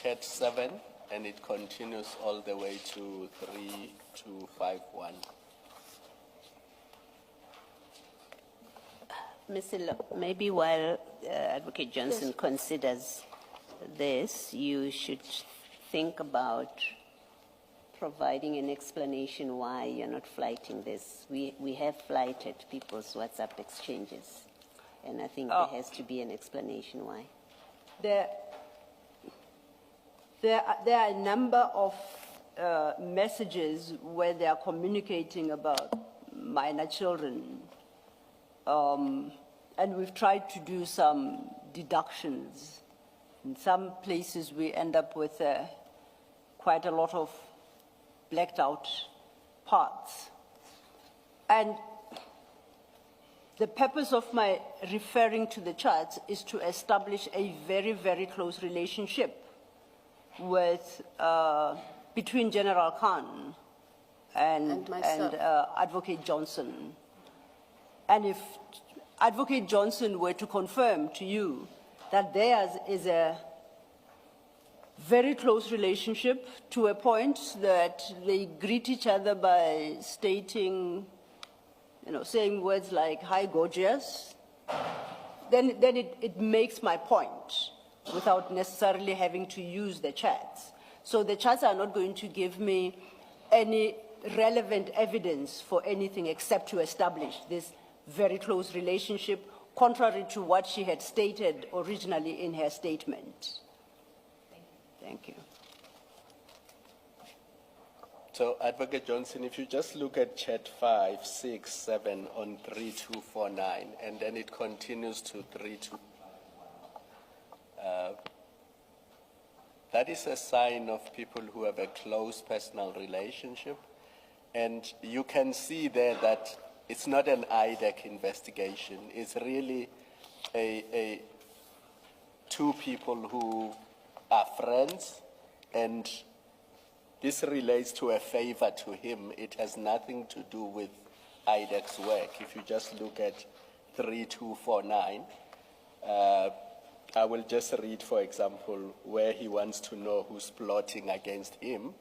chat 7, and it continues all the way to 3251. Mr. Lo, maybe while Advocate Johnson considers this, you should think about providing an explanation why you're not flighting this. We have flighted people's WhatsApp exchanges, and I think there has to be an explanation why. There are a number of messages where they are communicating about minor children. And we've tried to do some deductions. In some places, we end up with quite a lot of blacked out parts. And the purpose of my referring to the charts is to establish a very, very close relationship with, between General Khan and Advocate Johnson. And if Advocate Johnson were to confirm to you that theirs is a very close relationship to a point that they greet each other by stating, saying words like, "Hi, gorgeous," then it makes my point without necessarily having to use the chats. So the chats are not going to give me any relevant evidence for anything except to establish this very close relationship, contrary to what she had stated originally in her statement. Thank you. So, Advocate Johnson, if you just look at chat 5, 6, 7 on 3249, and then it continues to 32. That is a sign of people who have a close personal relationship, and you can see there that it's not an IDEC investigation. It's really two people who are friends, and this relates to a favor to him. It has nothing to do with IDEC's work. If you just look at 3249, I will just read, for example, where he wants to know who's plotting against him,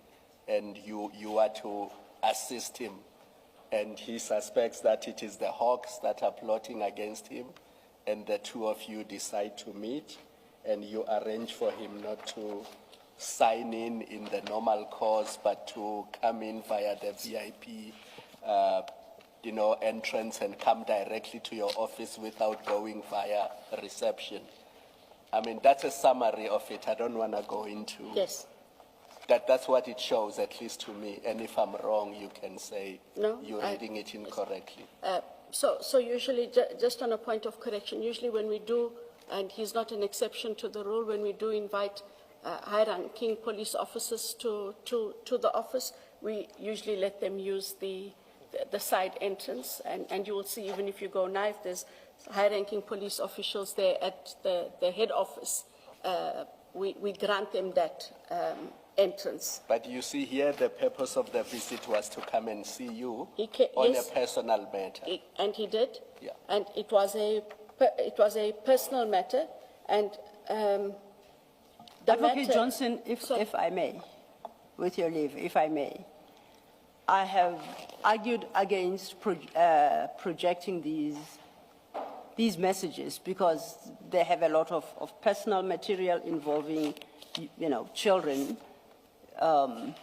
and you are to assist him. And he suspects that it is the Hawks that are plotting against him, and the two of you decide to meet, and you arrange for him not to sign in the normal course, but to come in via the VIP, entrance and come directly to your office without going via reception. I mean, that's a summary of it. I don't want to go into. Yes. That's what it shows, at least to me. And if I'm wrong, you can say you're reading it incorrectly. So usually, just on a point of correction, usually when we do, and he's not an exception to the rule, when we do invite high-ranking police officers to the office, we usually let them use the side entrance. And you will see, even if you go now, if there's high-ranking police officials there at the head office, we grant them that entrance. But you see here, the purpose of the visit was to come and see you on a personal matter. And he did. Yeah. And it was a personal matter. And Advocate Johnson, if I may, with your leave, if I may, I have argued against projecting these messages because they have a lot of personal material involving, children. And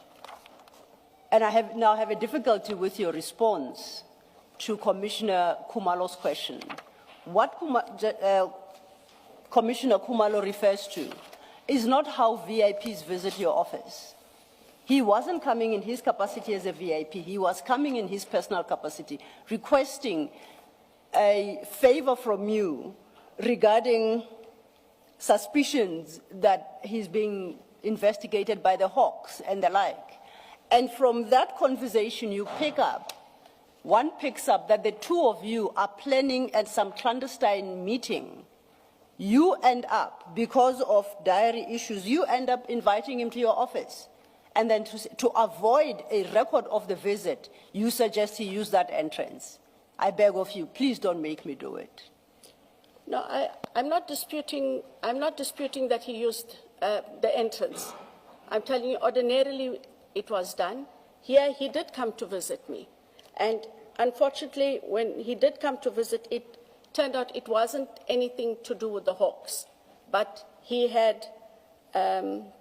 I now have a difficulty with your response to Commissioner Khumalo's question. What Commissioner Khumalo refers to is not how VIPs visit your office. He wasn't coming in his capacity as a VIP. He was coming in his personal capacity, requesting a favor from you regarding suspicions that he's being investigated by the Hawks and the like. And from that conversation, one picks up that the two of you are planning at some clandestine meeting. You end up, because of diary issues, you end up inviting him to your office. And then to avoid a record of the visit, you suggest he use that entrance. I beg of you, please don't make me do it. No, I'm not disputing that he used the entrance. I'm telling you, ordinarily it was done. Here he did come to visit me. And unfortunately, when he did come to visit, it turned out it wasn't anything to do with the Hawks, but he had an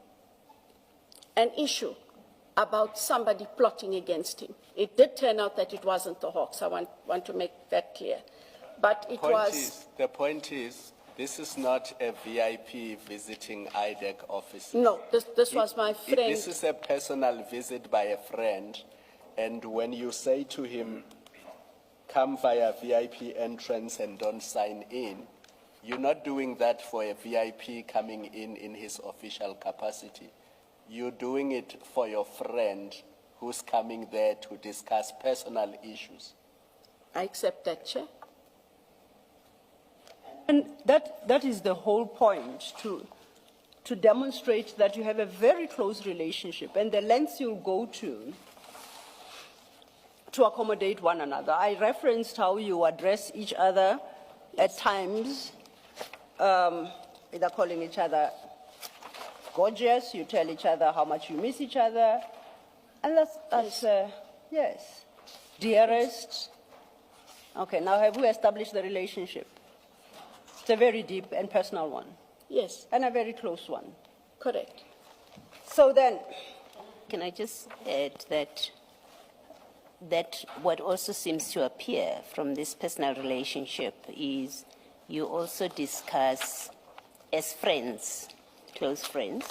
issue about somebody plotting against him. It did turn out that it wasn't the Hawks. I want to make that clear. But it was... The point is, this is not a VIP visiting IDEC office. No, this was my friend. This is a personal visit by a friend, and when you say to him, come via VIP entrance and don't sign in, you're not doing that for a VIP coming in his official capacity. You're doing it for your friend who's coming there to discuss personal issues. I accept that, Chair. And that is the whole point, to demonstrate that you have a very close relationship and the lengths you'll go to accommodate one another. I referenced how you address each other at times, either calling each other gorgeous, you tell each other how much you miss each other, and that's yes, dearest. Okay, now have we established the relationship? It's a very deep and personal one. Yes. And a very close one. Correct. So then, Can I just add that what also seems to appear from this personal relationship is you also discuss, as friends, close friends,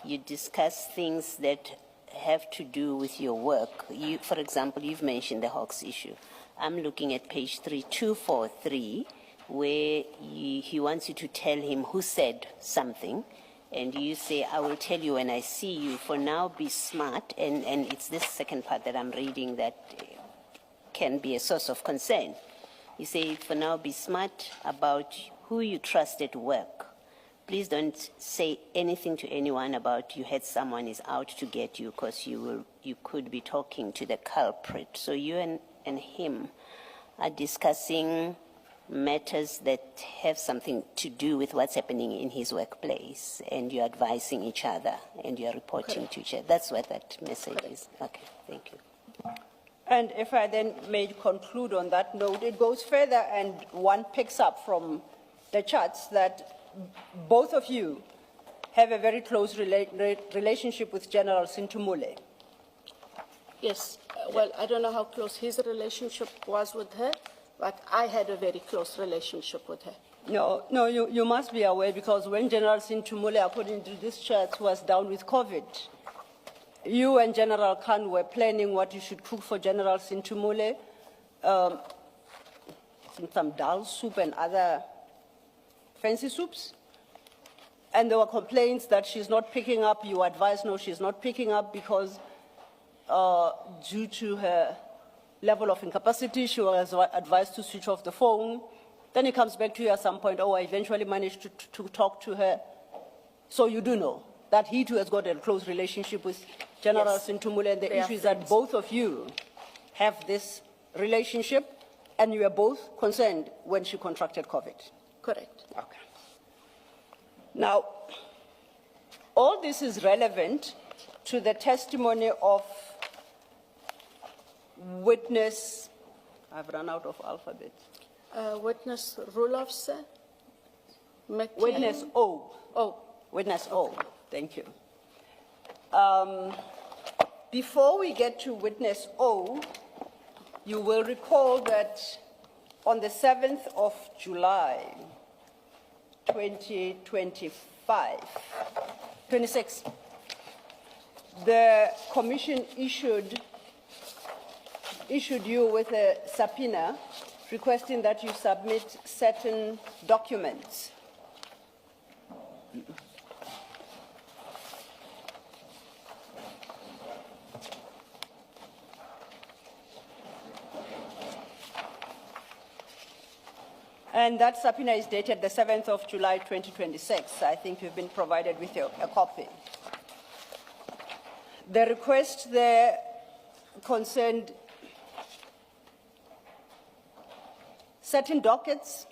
you discuss things that have to do with your work. For example, you've mentioned the Hawks issue. I'm looking at page 3243, where he wants you to tell him who said something, and you say, I will tell you when I see you. For now, be smart, and it's this second part that I'm reading that can be a source of concern. You say, for now, be smart about who you trust at work. Please don't say anything to anyone about you had someone is out to get you, because you could be talking to the culprit. So you and him are discussing matters that have something to do with what's happening in his workplace, and you're advising each other, and you're reporting to each other. That's what that message is. Okay, thank you. and if I then may conclude on that note, it goes further, and one picks up from the charts that both of you have a very close relationship with General Sintumule. Yes. Well, I don't know how close his relationship was with her, but I had a very close relationship with her. No, you must be aware, because when General Sintumule, according to this chart, was down with COVID, you and General Khan were planning what you should cook for General Sintumule, some dal soup and other fancy soups. And there were complaints that she's not picking up. You advised, no, she's not picking up because due to her level of incapacity, she was advised to switch off the phone. Then it comes back to you at some point, I eventually managed to talk to her. So you do know that he too has got a close relationship with General Sintumule, and the issue is that both of you have this relationship, and you were both concerned when she contracted COVID. Correct. Okay. Now, all this is relevant to the testimony of witness, I've run out of alphabet. Witness Ruloff, sir? Witness O. Oh. Witness O. Thank you. Before we get to witness O, you will recall that on the 7th of July, 26, the commission issued you with a subpoena requesting that you submit certain documents. And that subpoena is dated the 7th of July, 2026. I think you've been provided with a copy. The request there concerned certain dockets